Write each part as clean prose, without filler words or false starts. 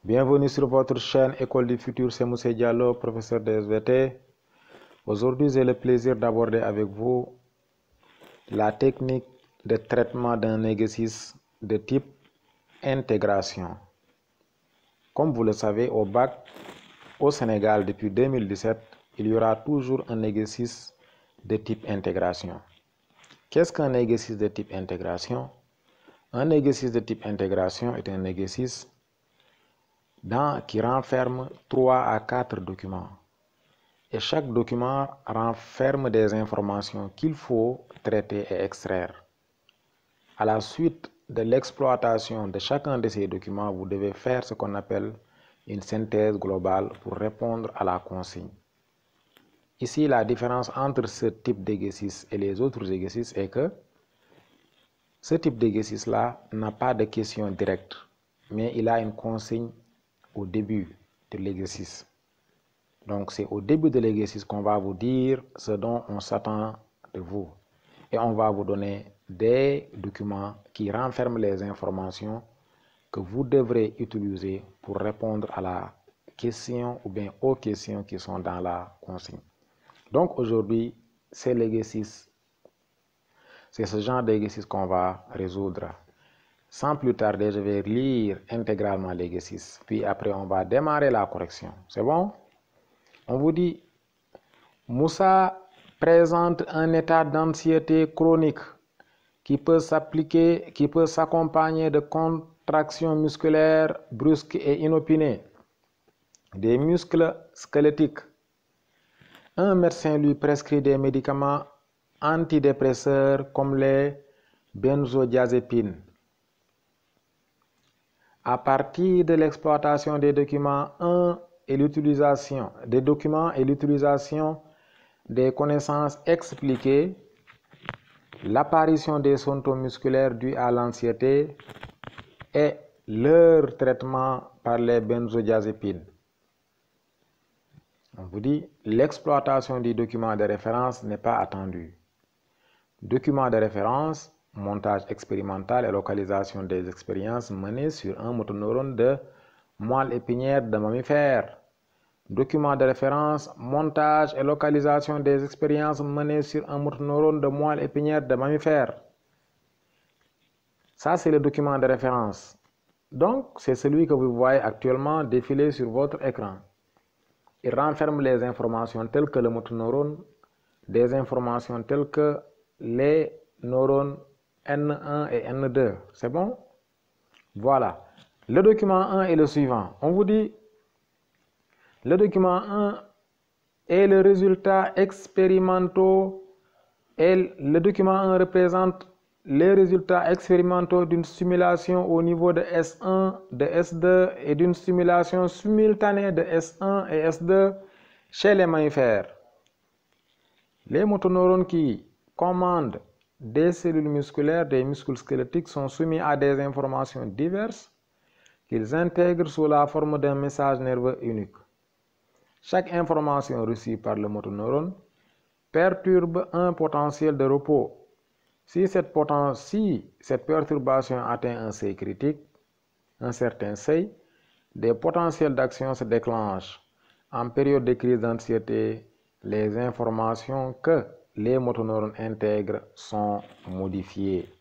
Bienvenue sur votre chaîne École du Futur, c'est Moussa Diallo, professeur de SVT. Aujourd'hui, j'ai le plaisir d'aborder avec vous la technique de traitement d'un exercice de type intégration. Comme vous le savez, au bac, au Sénégal, depuis 2017, il y aura toujours un exercice de type intégration. Qu'est-ce qu'un exercice de type intégration? Un exercice de type intégration est un exercice qui renferme 3 à 4 documents. Et chaque document renferme des informations qu'il faut traiter et extraire. À la suite de l'exploitation de chacun de ces documents, vous devez faire ce qu'on appelle une synthèse globale pour répondre à la consigne. Ici, la différence entre ce type d'exercice et les autres exercices est que ce type d'exercice-là n'a pas de question directe, mais il a une consigne au début de l'exercice. Donc, c'est au début de l'exercice qu'on va vous dire ce dont on s'attend de vous. Et on va vous donner des documents qui renferment les informations que vous devrez utiliser pour répondre à la question ou bien aux questions qui sont dans la consigne. Donc, aujourd'hui, c'est l'exercice. C'est ce genre d'exercice qu'on va résoudre. Sans plus tarder, je vais lire intégralement l'exercice. Puis après, on va démarrer la correction. C'est bon? On vous dit, Moussa présente un état d'anxiété chronique qui peut s'accompagner de contractions musculaires brusques et inopinées, des muscles squelettiques. Un médecin lui prescrit des médicaments antidépresseurs comme les benzodiazépines. À partir de l'exploitation des documents et l'utilisation des connaissances expliquées, l'apparition des symptômes musculaires dus à l'anxiété et leur traitement par les benzodiazépines. On vous dit, l'exploitation du document de référence n'est pas attendue. Document de référence, montage expérimental et localisation des expériences menées sur un motoneurone de moelle épinière de mammifère. Document de référence, montage et localisation des expériences menées sur un motoneurone de moelle épinière de mammifère. Ça, c'est le document de référence. Donc, c'est celui que vous voyez actuellement défiler sur votre écran. Il renferme les informations telles que le motoneurone, des informations telles que les neurones N1 et N2. C'est bon? Voilà. Le document 1 est le suivant. On vous dit, le document 1 est le résultat expérimentaux et le document 1 représente les résultats expérimentaux d'une simulation au niveau de S1, de S2 et d'une simulation simultanée de S1 et S2 chez les mammifères. Les motoneurones qui commandent des cellules musculaires, des muscles squelettiques sont soumis à des informations diverses qu'ils intègrent sous la forme d'un message nerveux unique. Chaque information reçue par le motoneurone perturbe un potentiel de repos. Si cette perturbation atteint un seuil critique, un certain seuil, des potentiels d'action se déclenchent. En période de crise d'anxiété, les informations que les motoneurones intègrent sont modifiées.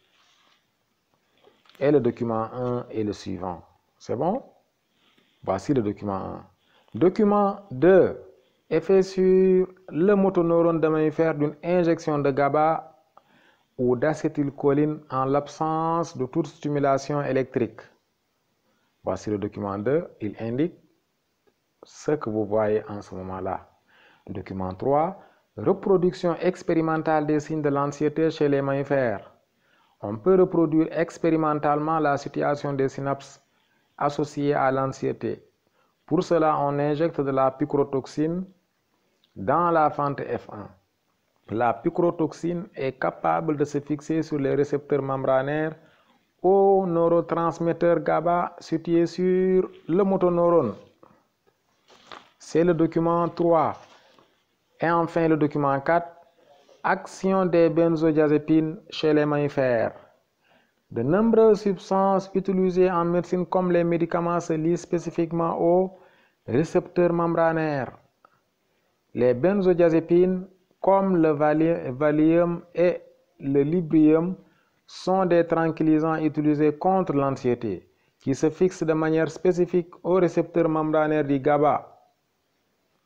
Et le document 1 est le suivant. C'est bon? Voici le document 1. Document 2 est fait sur le motoneurone de mammifère d'une injection de GABA ou d'acétylcholine en l'absence de toute stimulation électrique. Voici le document 2. Il indique ce que vous voyez en ce moment-là. Document 3. Reproduction expérimentale des signes de l'anxiété chez les mammifères. On peut reproduire expérimentalement la situation des synapses associées à l'anxiété. Pour cela, on injecte de la picrotoxine dans la fente F1. La picrotoxine est capable de se fixer sur les récepteurs membranaires au neurotransmetteur GABA situé sur le motoneurone. C'est le document 3. Et enfin, le document 4, action des benzodiazépines chez les mammifères. De nombreuses substances utilisées en médecine comme les médicaments se lient spécifiquement aux récepteurs membranaires. Les benzodiazépines comme le Valium et le Librium sont des tranquillisants utilisés contre l'anxiété qui se fixent de manière spécifique aux récepteurs membranaires du GABA.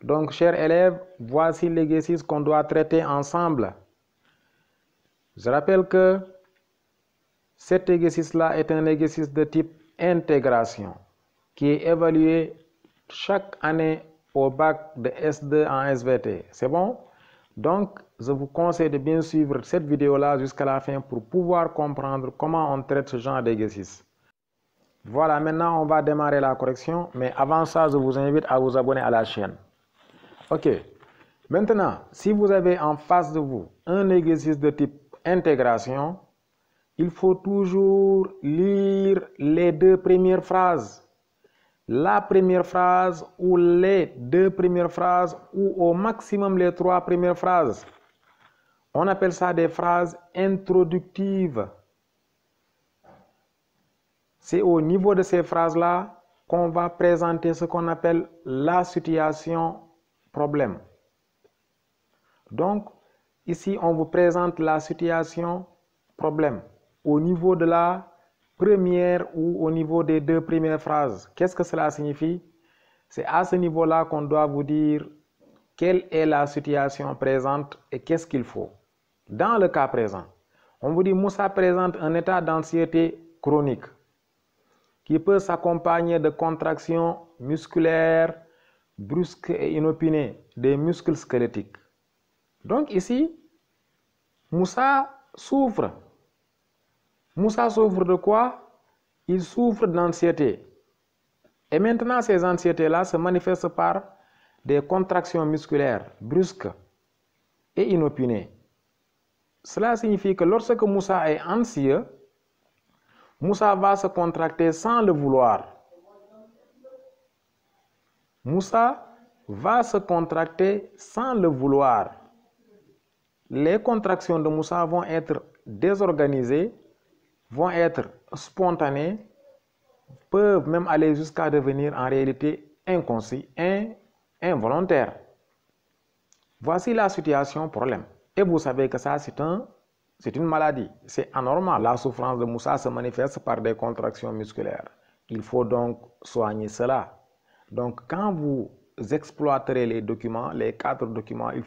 Donc, chers élèves, voici l'exercice qu'on doit traiter ensemble. Je rappelle que cet exercice-là est un exercice de type intégration qui est évalué chaque année au bac de S2 en SVT. C'est bon? Donc, je vous conseille de bien suivre cette vidéo-là jusqu'à la fin pour pouvoir comprendre comment on traite ce genre d'exercice. Voilà, maintenant on va démarrer la correction, mais avant ça, je vous invite à vous abonner à la chaîne. Ok, maintenant, si vous avez en face de vous un exercice de type intégration, il faut toujours lire les deux premières phrases. La première phrase ou les deux premières phrases ou au maximum les trois premières phrases. On appelle ça des phrases introductives. C'est au niveau de ces phrases-là qu'on va présenter ce qu'on appelle la situation problème. Donc, ici, on vous présente la situation problème au niveau de la première ou au niveau des deux premières phrases. Qu'est-ce que cela signifie? C'est à ce niveau-là qu'on doit vous dire quelle est la situation présente et qu'est-ce qu'il faut. Dans le cas présent, on vous dit Moussa présente un état d'anxiété chronique qui peut s'accompagner de contractions musculaires brusques et inopinées des muscles squelettiques. Donc ici, Moussa souffre. Moussa souffre de quoi? Il souffre d'anxiété. Et maintenant, ces anxiétés-là se manifestent par des contractions musculaires brusques et inopinées. Cela signifie que lorsque Moussa est anxieux, Moussa va se contracter sans le vouloir. Moussa va se contracter sans le vouloir. Les contractions de Moussa vont être désorganisées, vont être spontanées, peuvent même aller jusqu'à devenir en réalité involontaires. Voici la situation problème. Et vous savez que ça, c'est une maladie. C'est anormal. La souffrance de Moussa se manifeste par des contractions musculaires. Il faut donc soigner cela. Donc, quand vous exploiterez les documents, les 4 documents, il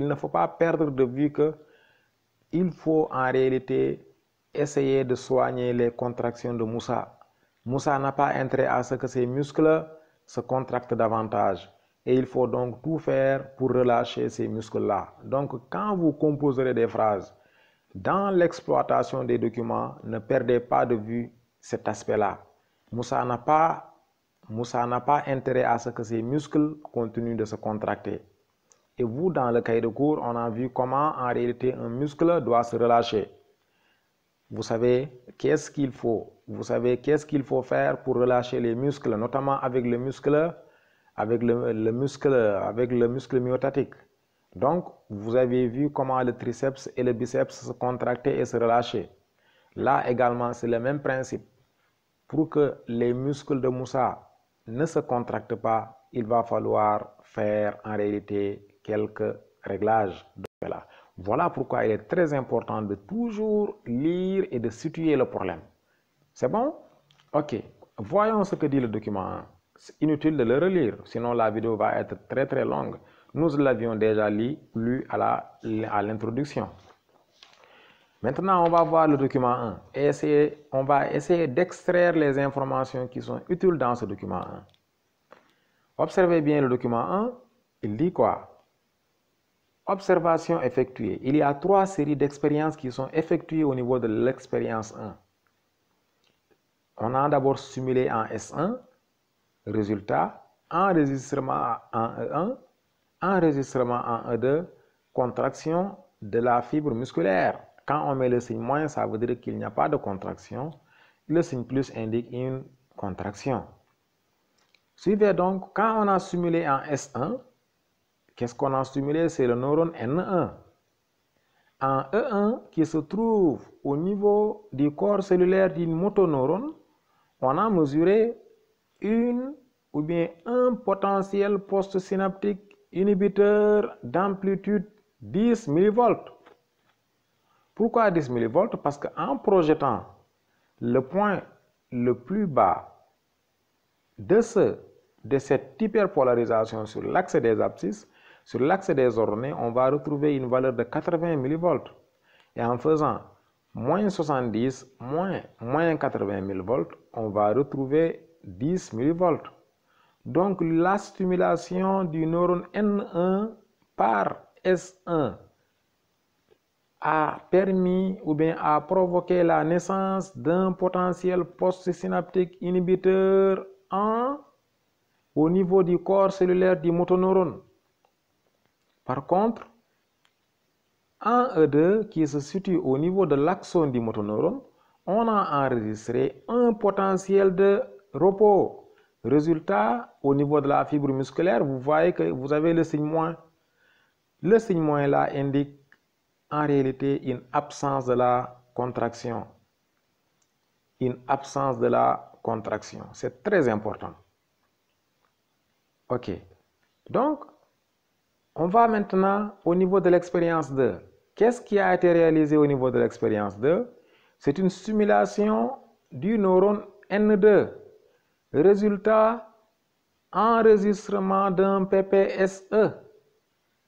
ne faut pas perdre de vue que il faut en réalité essayer de soigner les contractions de Moussa. Moussa n'a pas intérêt à ce que ses muscles se contractent davantage. Et il faut donc tout faire pour relâcher ces muscles-là. Donc, quand vous composerez des phrases, dans l'exploitation des documents, ne perdez pas de vue cet aspect-là. Moussa n'a pas intérêt à ce que ses muscles continuent de se contracter. Et vous, dans le cahier de cours, on a vu comment en réalité un muscle doit se relâcher. Vous savez qu'est-ce qu'il faut. Vous savez qu'est-ce qu'il faut faire pour relâcher les muscles, notamment avec le muscle myotatique. Donc, vous avez vu comment le triceps et le biceps se contractaient et se relâchaient. Là également, c'est le même principe. Pour que les muscles de Moussa ne se contractent pas, il va falloir faire en réalité quelques réglages de cela. Voilà pourquoi il est très important de toujours lire et de situer le problème. C'est bon? Ok. Voyons ce que dit le document 1. C'est inutile de le relire, sinon la vidéo va être très très longue. Nous l'avions déjà lu à l'introduction. Maintenant, on va voir le document 1 et on va essayer d'extraire les informations qui sont utiles dans ce document 1. Observez bien le document 1, il dit quoi? Observation effectuée. Il y a 3 séries d'expériences qui sont effectuées au niveau de l'expérience 1. On a d'abord simulé en S1, résultat, enregistrement en E1, enregistrement en E2, contraction de la fibre musculaire. Quand on met le signe moins, ça veut dire qu'il n'y a pas de contraction. Le signe plus indique une contraction. Suivez donc, quand on a simulé en S1, qu'est-ce qu'on a stimulé? C'est le neurone N1. en E1 qui se trouve au niveau du corps cellulaire d'une motoneurone, on a mesuré une ou bien un potentiel postsynaptique inhibiteur d'amplitude 10 millivolts. Pourquoi 10 millivolts? Parce qu'en projetant le point le plus bas de cette hyperpolarisation sur l'axe des abscisses, sur l'axe des ordonnées, on va retrouver une valeur de 80 millivolts. Et en faisant moins 70, moins 80 millivolts, on va retrouver 10 millivolts. Donc la stimulation du neurone N1 par S1 a permis ou bien a provoqué la naissance d'un potentiel postsynaptique inhibiteur au niveau du corps cellulaire du motoneurone. Par contre, en E2 qui se situe au niveau de l'axone du motoneurone, on a enregistré un potentiel de repos. Résultat, au niveau de la fibre musculaire, vous voyez que vous avez le signe moins. Le signe moins là indique en réalité une absence de la contraction. Une absence de la contraction. C'est très important. Ok. Donc, on va maintenant au niveau de l'expérience 2. Qu'est-ce qui a été réalisé au niveau de l'expérience 2? C'est une stimulation du neurone N2. Résultat, enregistrement d'un PPSE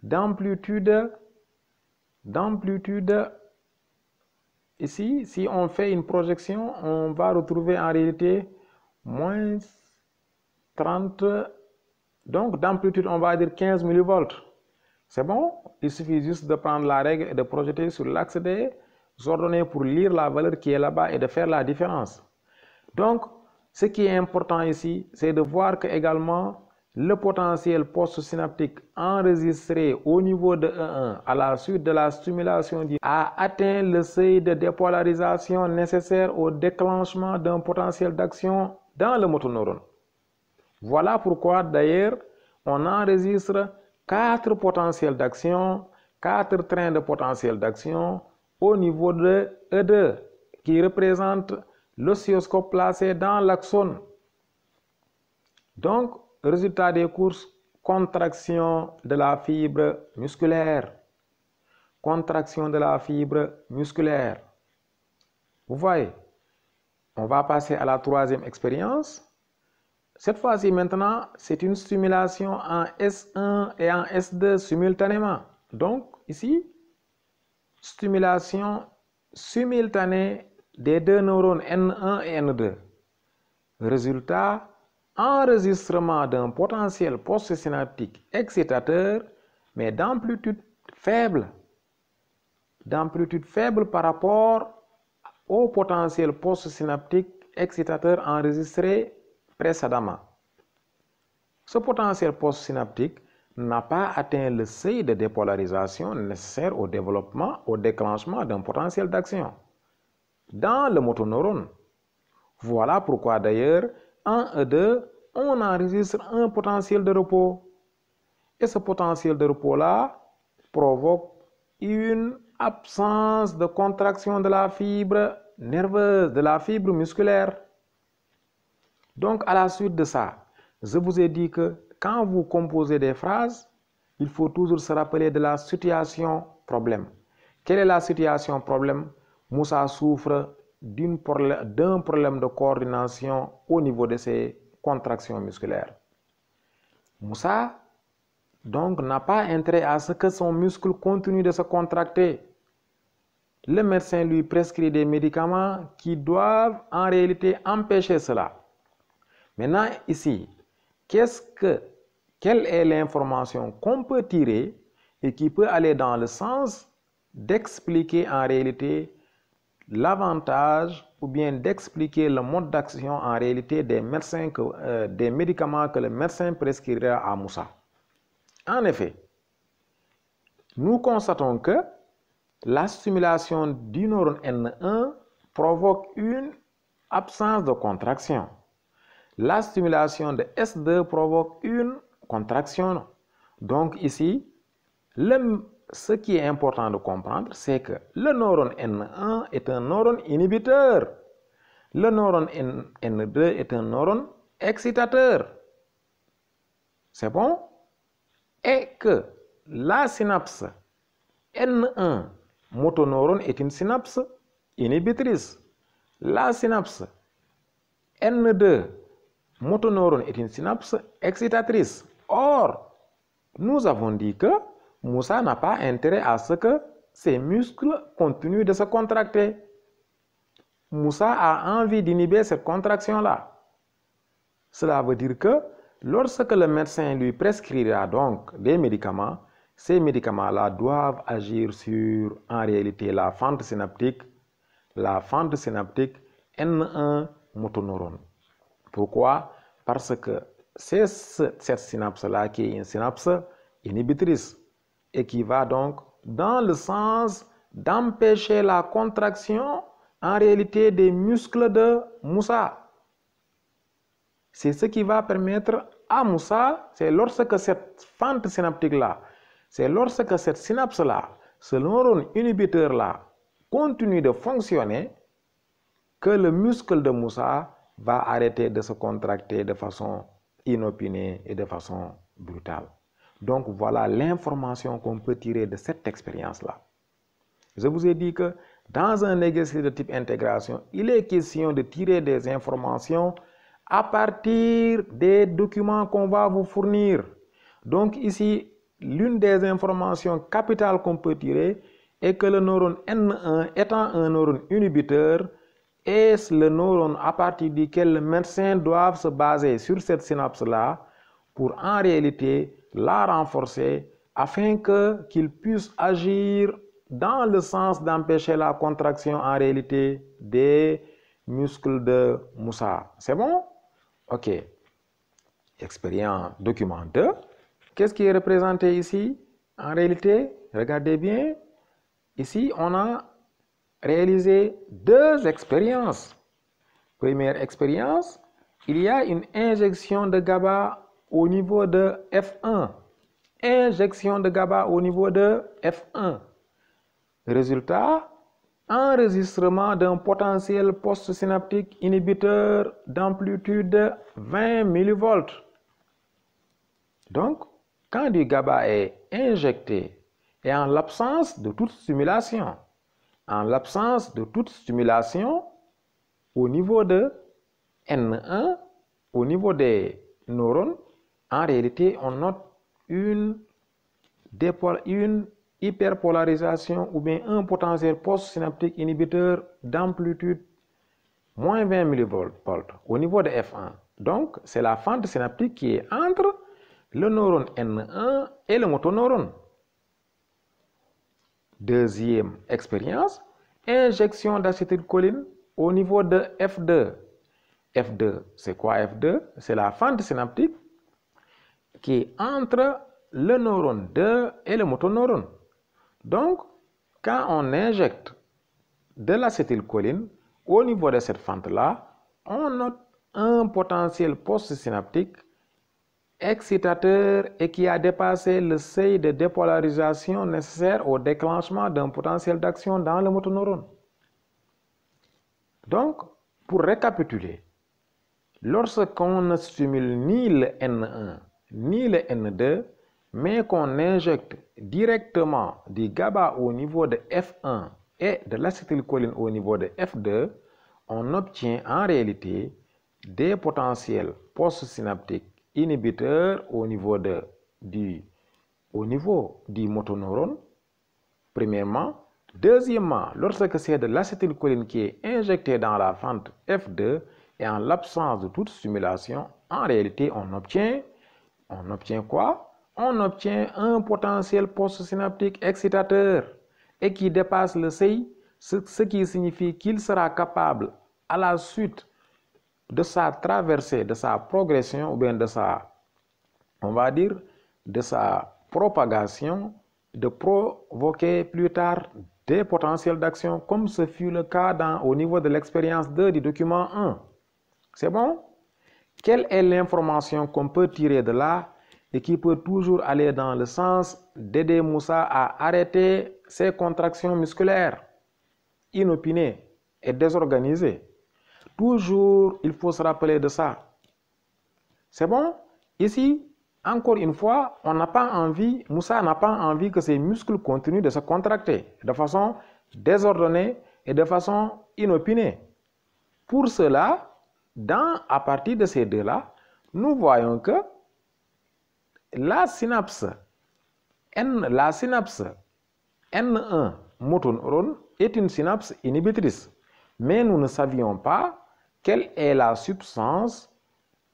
d'amplitude. Ici, si on fait une projection, on va retrouver en réalité moins 30. Donc, d'amplitude, on va dire 15 millivolts. C'est bon? Il suffit juste de prendre la règle et de projeter sur l'axe des ordonnées pour lire la valeur qui est là-bas et de faire la différence. Donc, ce qui est important ici, c'est de voir que également le potentiel postsynaptique enregistré au niveau de E1 à la suite de la stimulation a atteint le seuil de dépolarisation nécessaire au déclenchement d'un potentiel d'action dans le motoneurone. Voilà pourquoi d'ailleurs on enregistre 4 potentiels d'action, 4 trains de potentiel d'action au niveau de E2 qui représente l'oscilloscope placé dans l'axone. Donc, résultat des courses, contraction de la fibre musculaire. Contraction de la fibre musculaire. Vous voyez, on va passer à la troisième expérience. Cette fois-ci maintenant, c'est une stimulation en S1 et en S2 simultanément. Donc, ici, stimulation simultanée des deux neurones N1 et N2. Résultat, enregistrement d'un potentiel postsynaptique excitateur, mais d'amplitude faible. D'amplitude faible par rapport au potentiel postsynaptique excitateur enregistré précédemment. Ce potentiel postsynaptique n'a pas atteint le seuil de dépolarisation nécessaire au développement, au déclenchement d'un potentiel d'action dans le motoneurone. Voilà pourquoi d'ailleurs, en E2, on enregistre un potentiel de repos. Et ce potentiel de repos-là provoque une absence de contraction de la fibre nerveuse, de la fibre musculaire. Donc, à la suite de ça, je vous ai dit que quand vous composez des phrases, il faut toujours se rappeler de la situation problème. Quelle est la situation problème? Moussa souffre d'un problème de coordination au niveau de ses contractions musculaires. Moussa, donc, n'a pas intérêt à ce que son muscle continue de se contracter. Le médecin lui prescrit des médicaments qui doivent en réalité empêcher cela. Maintenant, ici, quelle est l'information qu'on peut tirer et qui peut aller dans le sens d'expliquer en réalité l'avantage ou bien d'expliquer le mode d'action en réalité des médicaments que le médecin prescrira à Moussa. En effet, nous constatons que la stimulation du neurone N1 provoque une absence de contraction. La stimulation de S2 provoque une contraction. Donc ici, le ce qui est important de comprendre, c'est que le neurone N1 est un neurone inhibiteur. Le neurone N2 est un neurone excitateur. C'est bon? Et que la synapse N1 motoneurone est une synapse inhibitrice. La synapse N2 motoneurone est une synapse excitatrice. Or, nous avons dit que Moussa n'a pas intérêt à ce que ses muscles continuent de se contracter. Moussa a envie d'inhiber cette contraction-là. Cela veut dire que lorsque le médecin lui prescrira donc des médicaments, ces médicaments-là doivent agir sur, en réalité, la fente synaptique N1 motoneurone. Pourquoi? Parce que c'est cette synapse-là qui est une synapse inhibitrice et qui va donc dans le sens d'empêcher la contraction en réalité des muscles de Moussa. C'est ce qui va permettre à Moussa, c'est lorsque cette fente synaptique-là, c'est lorsque cette synapse-là, ce neurone inhibiteur-là, continue de fonctionner, que le muscle de Moussa va arrêter de se contracter de façon inopinée et de façon brutale. Donc voilà l'information qu'on peut tirer de cette expérience-là. Je vous ai dit que dans un exercice de type intégration, il est question de tirer des informations à partir des documents qu'on va vous fournir. Donc ici, l'une des informations capitales qu'on peut tirer est que le neurone N1 étant un neurone inhibiteur, est le neurone à partir duquel le médecin doit se baser sur cette synapse-là pour en réalité la renforcer afin qu'il puisse agir dans le sens d'empêcher la contraction en réalité des muscles de Moussa. C'est bon? Ok. Expérience document 2. Qu'est-ce qui est représenté ici? En réalité, regardez bien, ici on a réalisé deux expériences. Première expérience, il y a une injection de GABA au niveau de F1. Injection de GABA au niveau de F1. Résultat, enregistrement d'un potentiel postsynaptique inhibiteur d'amplitude de 20 mV. Donc, quand du GABA est injecté et en l'absence de toute stimulation, au niveau de N1, au niveau des neurones, en réalité, on note une hyperpolarisation ou bien un potentiel postsynaptique inhibiteur d'amplitude moins 20 mV au niveau de F1. Donc, c'est la fente synaptique qui est entre le neurone N1 et le motoneurone. Deuxième expérience, injection d'acétylcholine au niveau de F2. F2, c'est quoi F2? C'est la fente synaptique qui est entre le neurone 2 et le motoneurone. Donc, quand on injecte de l'acétylcholine au niveau de cette fente-là, on note un potentiel postsynaptique excitateur et qui a dépassé le seuil de dépolarisation nécessaire au déclenchement d'un potentiel d'action dans le motoneurone. Donc, pour récapituler, lorsqu'on ne stimule ni le N1 ni le N2, mais qu'on injecte directement du GABA au niveau de F1 et de l'acétylcholine au niveau de F2, on obtient en réalité des potentiels postsynaptiques inhibiteurs au niveau du motoneurone, premièrement. Deuxièmement, lorsque c'est de l'acétylcholine qui est injectée dans la fente F2 et en l'absence de toute stimulation, en réalité, on obtient quoi? On obtient un potentiel postsynaptique excitateur et qui dépasse le seuil, ce qui signifie qu'il sera capable, à la suite de sa traversée, de sa progression, ou bien de sa propagation, de provoquer plus tard des potentiels d'action, comme ce fut le cas au niveau de l'expérience 2 du document 1. C'est bon? Quelle est l'information qu'on peut tirer de là? et qui peut toujours aller dans le sens d'aider Moussa à arrêter ses contractions musculaires inopinées et désorganisées. Toujours, il faut se rappeler de ça. C'est bon? Ici, encore une fois, on n'a pas envie, Moussa n'a pas envie que ses muscles continuent de se contracter de façon désordonnée et de façon inopinée. Pour cela, à partir de ces deux-là, nous voyons que la synapse N1 motoneurone est une synapse inhibitrice. Mais nous ne savions pas quelle est la substance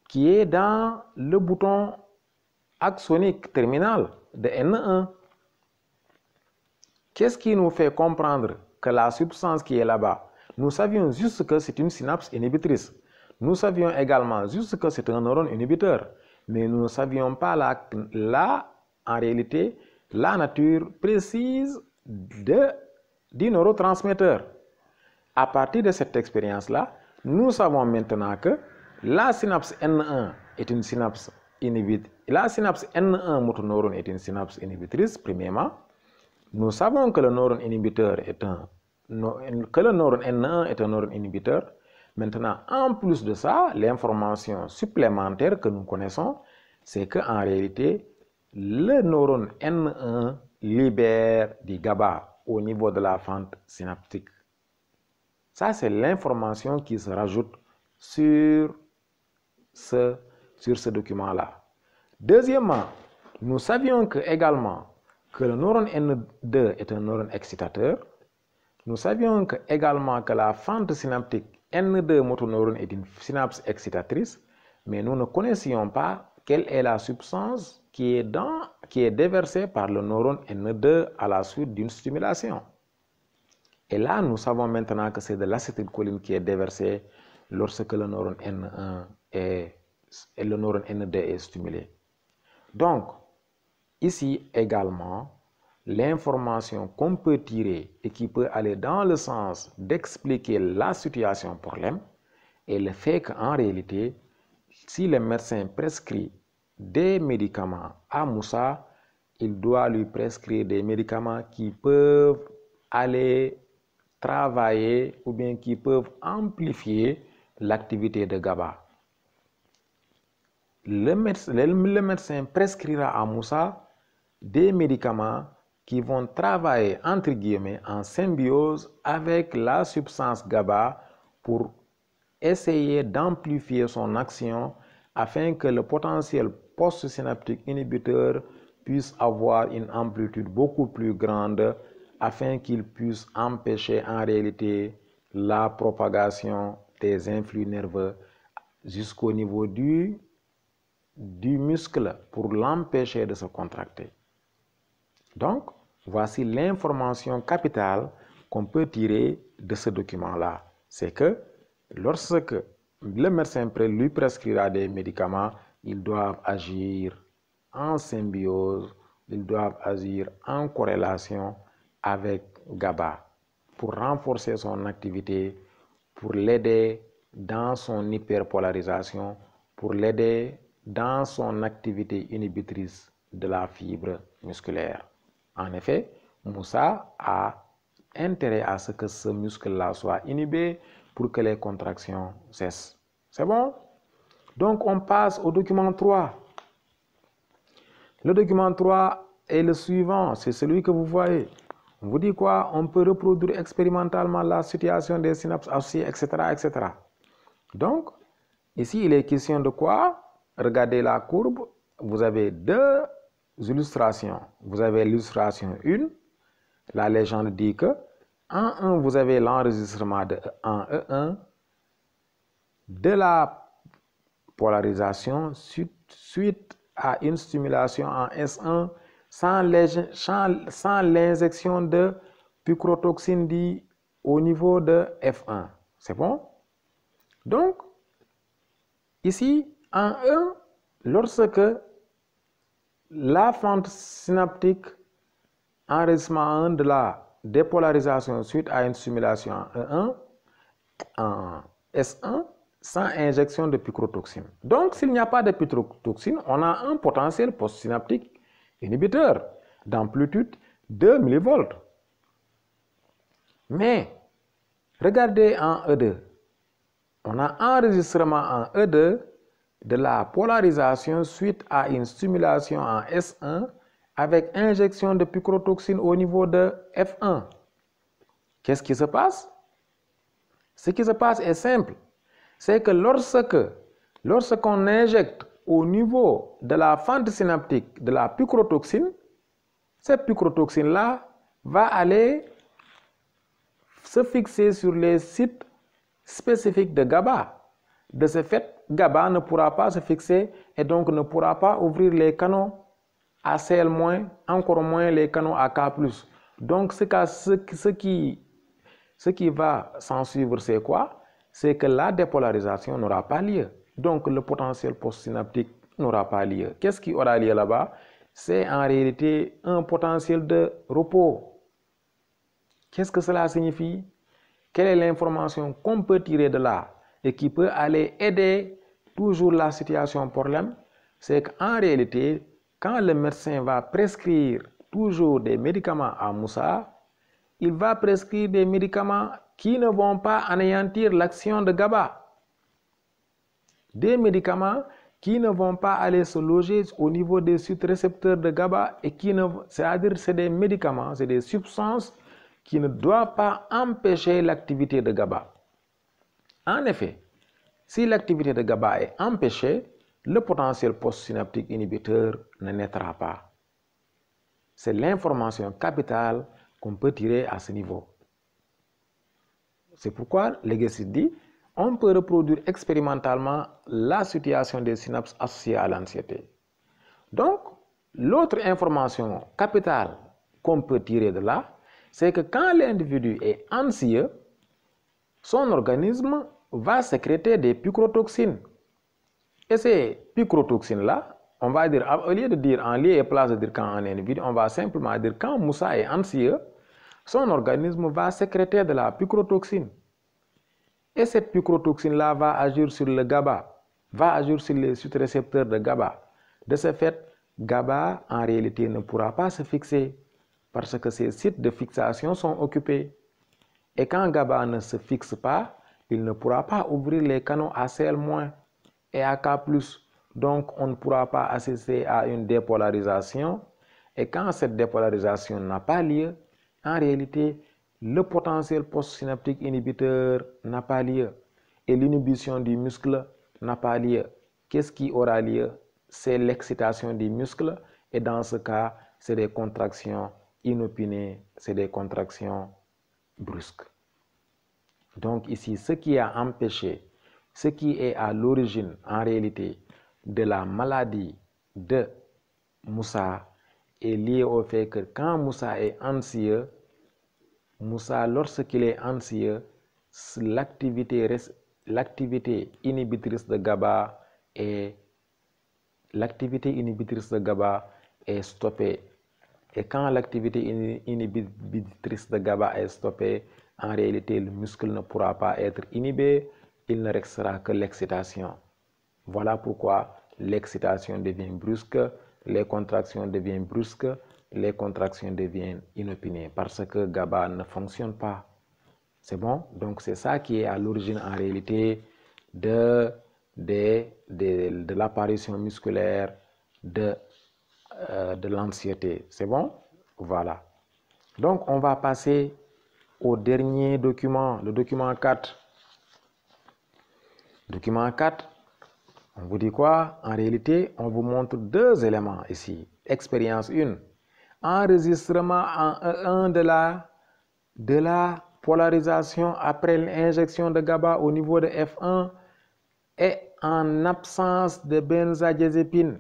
qui est dans le bouton axonique terminal de N1. Qu'est-ce qui nous fait comprendre que la substance qui est là-bas, nous savions juste que c'est une synapse inhibitrice. Nous savions également juste que c'est un neurone inhibiteur. Mais nous ne savions pas en réalité, la nature précise du neurotransmetteur. À partir de cette expérience-là, nous savons maintenant que la synapse N1 est une synapse inhibitrice. La synapse N1 motoneurone est une synapse inhibitrice, premièrement. Nous savons que le neurone inhibiteur que le neurone N1 est un neurone inhibiteur. Maintenant, en plus de ça, l'information supplémentaire que nous connaissons, c'est qu'en réalité, le neurone N1 libère du GABA au niveau de la fente synaptique. Ça, c'est l'information qui se rajoute sur ce document-là. Deuxièmement, nous savions également que le neurone N2 est un neurone excitateur. Nous savions également que la fente synaptique N2 motoneurone est une synapse excitatrice, mais nous ne connaissions pas quelle est la substance qui est déversée par le neurone N2 à la suite d'une stimulation. Et là, nous savons maintenant que c'est de l'acétylcholine qui est déversée lorsque le neurone N1 et le neurone N2 est stimulé. Donc, ici également, l'information qu'on peut tirer et qui peut aller dans le sens d'expliquer la situation problème est le fait qu'en réalité, si le médecin prescrit des médicaments à Moussa, il doit lui prescrire des médicaments qui peuvent aller travailler ou bien qui peuvent amplifier l'activité de GABA. Le médecin prescrira à Moussa des médicaments qui vont travailler, entre guillemets, en symbiose avec la substance GABA pour essayer d'amplifier son action afin que le potentiel postsynaptique inhibiteur puisse avoir une amplitude beaucoup plus grande afin qu'il puisse empêcher en réalité la propagation des influx nerveux jusqu'au niveau du muscle pour l'empêcher de se contracter. Donc, voici l'information capitale qu'on peut tirer de ce document-là. C'est que lorsque le médecin lui prescrira des médicaments, ils doivent agir en symbiose, ils doivent agir en corrélation avec GABA pour renforcer son activité, pour l'aider dans son hyperpolarisation, pour l'aider dans son activité inhibitrice de la fibre musculaire. En effet, Moussa a intérêt à ce que ce muscle-là soit inhibé pour que les contractions cessent. C'est bon? Donc, on passe au document 3. Le document 3 est le suivant, c'est celui que vous voyez. On vous dit quoi? On peut reproduire expérimentalement la situation des synapses associées, etc., etc. Donc, ici, il est question de quoi? Regardez la courbe. Vous avez deux illustrations. Vous avez l'illustration 1. La légende dit que en 1, vous avez l'enregistrement en E1 de la polarisation suite à une stimulation en S1 sans l'injection de picrotoxine D au niveau de F1. C'est bon? Donc, ici, en 1, lorsque la fente synaptique enregistrement 1 de la dépolarisation suite à une stimulation en E1, en S1, sans injection de picrotoxine. Donc, s'il n'y a pas de picrotoxine, on a un potentiel postsynaptique inhibiteur d'amplitude 2 mV. Mais, regardez en E2. On a enregistrement en E2 de la polarisation suite à une stimulation en S1 avec injection de picrotoxine au niveau de F1. Qu'est-ce qui se passe? Ce qui se passe est simple. C'est que lorsqu'on injecte au niveau de la fente synaptique de la picrotoxine, cette picrotoxine-là va aller se fixer sur les sites spécifiques de GABA. De ce fait, GABA ne pourra pas se fixer et donc ne pourra pas ouvrir les canaux ACL-, encore moins les canaux AK+. Donc, ce qui va s'en suivre, c'est quoi? C'est que la dépolarisation n'aura pas lieu. Donc, le potentiel postsynaptique n'aura pas lieu. Qu'est-ce qui aura lieu là-bas? C'est en réalité un potentiel de repos. Qu'est-ce que cela signifie? Quelle est l'information qu'on peut tirer de là et qui peut aller aider toujours la situation problème? C'est qu'en réalité, quand le médecin va prescrire toujours des médicaments à Moussa, il va prescrire des médicaments qui ne vont pas anéantir l'action de GABA. Des médicaments qui ne vont pas aller se loger au niveau des sites récepteurs de GABA et c'est-à-dire c'est des médicaments, c'est des substances qui ne doivent pas empêcher l'activité de GABA. En effet, si l'activité de GABA est empêchée, le potentiel postsynaptique inhibiteur ne naîtra pas. C'est l'information capitale qu'on peut tirer à ce niveau. C'est pourquoi Legacy dit on peut reproduire expérimentalement la situation des synapses associées à l'anxiété. Donc, l'autre information capitale qu'on peut tirer de là, c'est que quand l'individu est anxieux, son organisme va sécréter des picrotoxines. Et ces picrotoxines-là, on va dire, au lieu de dire en lieu et place de dire quand un individu, on va simplement dire quand Moussa est anxieux, son organisme va sécréter de la picrotoxine. Et cette picrotoxine-là va agir sur le GABA, va agir sur les sites récepteurs de GABA. De ce fait, GABA, en réalité, ne pourra pas se fixer parce que ces sites de fixation sont occupés. Et quand GABA ne se fixe pas, il ne pourra pas ouvrir les canaux ACL- et AK+. Donc, on ne pourra pas assister à une dépolarisation. Et quand cette dépolarisation n'a pas lieu, en réalité, le potentiel postsynaptique inhibiteur n'a pas lieu. Et l'inhibition du muscle n'a pas lieu. Qu'est-ce qui aura lieu? C'est l'excitation du muscle. Et dans ce cas, c'est des contractions inopinées, c'est des contractions brusques. Donc ici, ce qui a empêché, ce qui est à l'origine, en réalité, de la maladie de Moussa est lié au fait que quand Moussa est anxieux, Moussa, lorsqu'il est anxieux, l'activité inhibitrice de GABA est stoppée. Et quand l'activité inhibitrice de GABA est stoppée, en réalité, le muscle ne pourra pas être inhibé, il ne restera que l'excitation. Voilà pourquoi l'excitation devient brusque, les contractions deviennent brusques, les contractions deviennent inopinées parce que GABA ne fonctionne pas. C'est bon? Donc c'est ça qui est à l'origine en réalité de l'apparition musculaire de l'anxiété. C'est bon? Voilà. Donc on va passer au dernier document, le document 4. Document 4, on vous dit quoi? En réalité, on vous montre deux éléments ici. Expérience 1. Enregistrement en E1 de la polarisation après l'injection de GABA au niveau de F1 et en absence de benzodiazépine.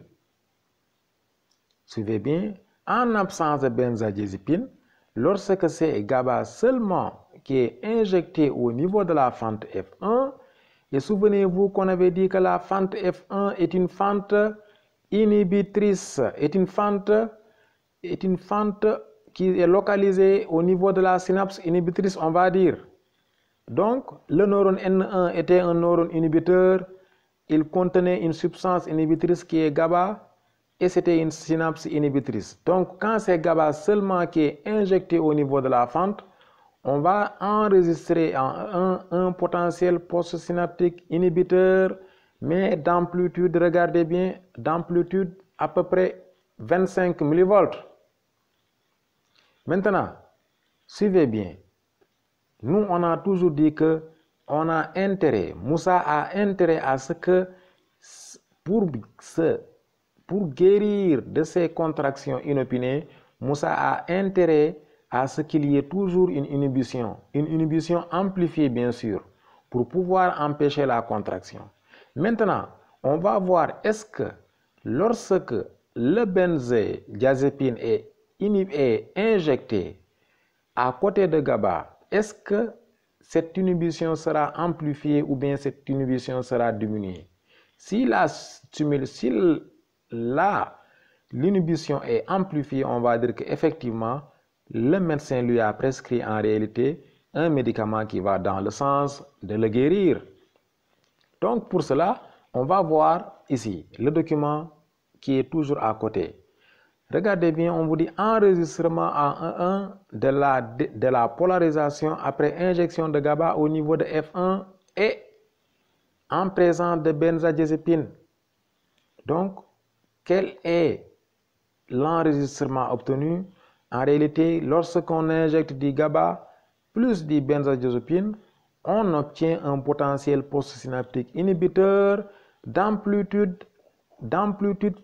Suivez bien, en absence de benzodiazépine, lorsque c'est GABA seulement qui est injecté au niveau de la fente F1, et souvenez-vous qu'on avait dit que la fente F1 est une fente inhibitrice, est une fente qui est localisée au niveau de la synapse inhibitrice, on va dire. Donc, le neurone N1 était un neurone inhibiteur. Il contenait une substance inhibitrice qui est GABA et c'était une synapse inhibitrice. Donc, quand c'est GABA seulement qui est injecté au niveau de la fente, on va enregistrer un potentiel postsynaptique inhibiteur, mais d'amplitude, regardez bien, d'amplitude à peu près 25 millivolts. Maintenant, suivez bien. Nous, on a toujours dit que on a intérêt, Moussa a intérêt à ce que pour guérir de ces contractions inopinées, Moussa a intérêt à ce qu'il y ait toujours une inhibition amplifiée bien sûr, pour pouvoir empêcher la contraction. Maintenant, on va voir est-ce que lorsque le benzodiazépine est injecté à côté de GABA, est-ce que cette inhibition sera amplifiée ou bien cette inhibition sera diminuée? Si l'inhibition est amplifiée, on va dire qu'effectivement, le médecin lui a prescrit en réalité un médicament qui va dans le sens de le guérir. Donc pour cela, on va voir ici le document qui est toujours à côté. Regardez bien, on vous dit enregistrement en 1 de la polarisation après injection de GABA au niveau de F1 et en présence de benzodiazépine. Donc, quel est l'enregistrement obtenu? En réalité, lorsqu'on injecte du GABA plus du benzodiazépine, on obtient un potentiel postsynaptique inhibiteur d'amplitude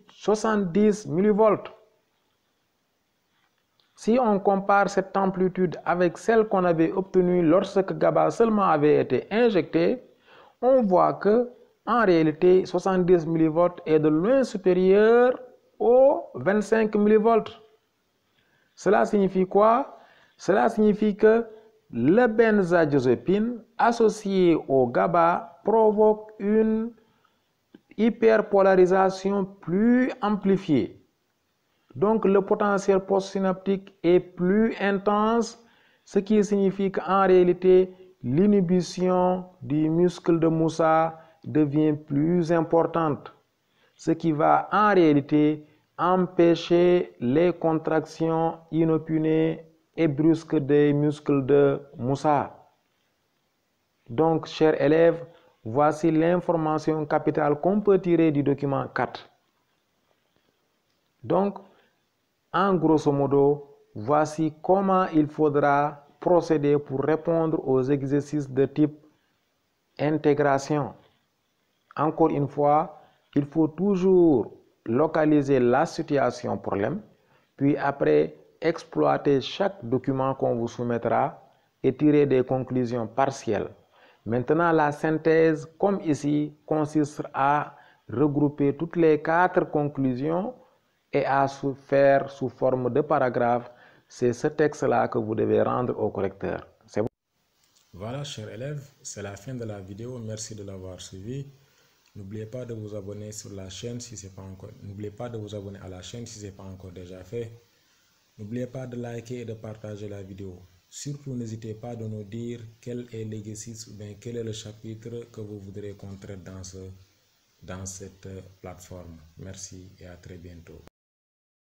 70 millivolts. Si on compare cette amplitude avec celle qu'on avait obtenue lorsque GABA seulement avait été injecté, on voit que en réalité 70 millivolts est de loin supérieur aux 25 millivolts. Cela signifie quoi? Cela signifie que le benzodiazépine associé au GABA provoque une hyperpolarisation plus amplifiée. Donc le potentiel postsynaptique est plus intense, ce qui signifie qu'en réalité, l'inhibition du muscle de Moussa devient plus importante, ce qui va en réalité empêcher les contractions inopinées et brusques des muscles de Moussa. Donc, chers élèves, voici l'information capitale qu'on peut tirer du document 4. Donc, en grosso modo, voici comment il faudra procéder pour répondre aux exercices de type intégration. Encore une fois, il faut toujours localiser la situation problème, puis après exploiter chaque document qu'on vous soumettra et tirer des conclusions partielles. Maintenant, la synthèse, comme ici, consiste à regrouper toutes les 4 conclusions et à faire sous forme de paragraphe. C'est ce texte-là que vous devez rendre au correcteur. C'est bon? Voilà, chers élèves, c'est la fin de la vidéo. Merci de l'avoir suivi. N'oubliez pas de vous abonner sur la chaîne si c'est pas encore. N'oubliez pas de vous abonner à la chaîne si c'est pas encore déjà fait. N'oubliez pas de liker et de partager la vidéo. Surtout, n'hésitez pas de nous dire quel est l'exercice ou bien quel est le chapitre que vous voudrez qu'on traite dans cette plateforme. Merci et à très bientôt.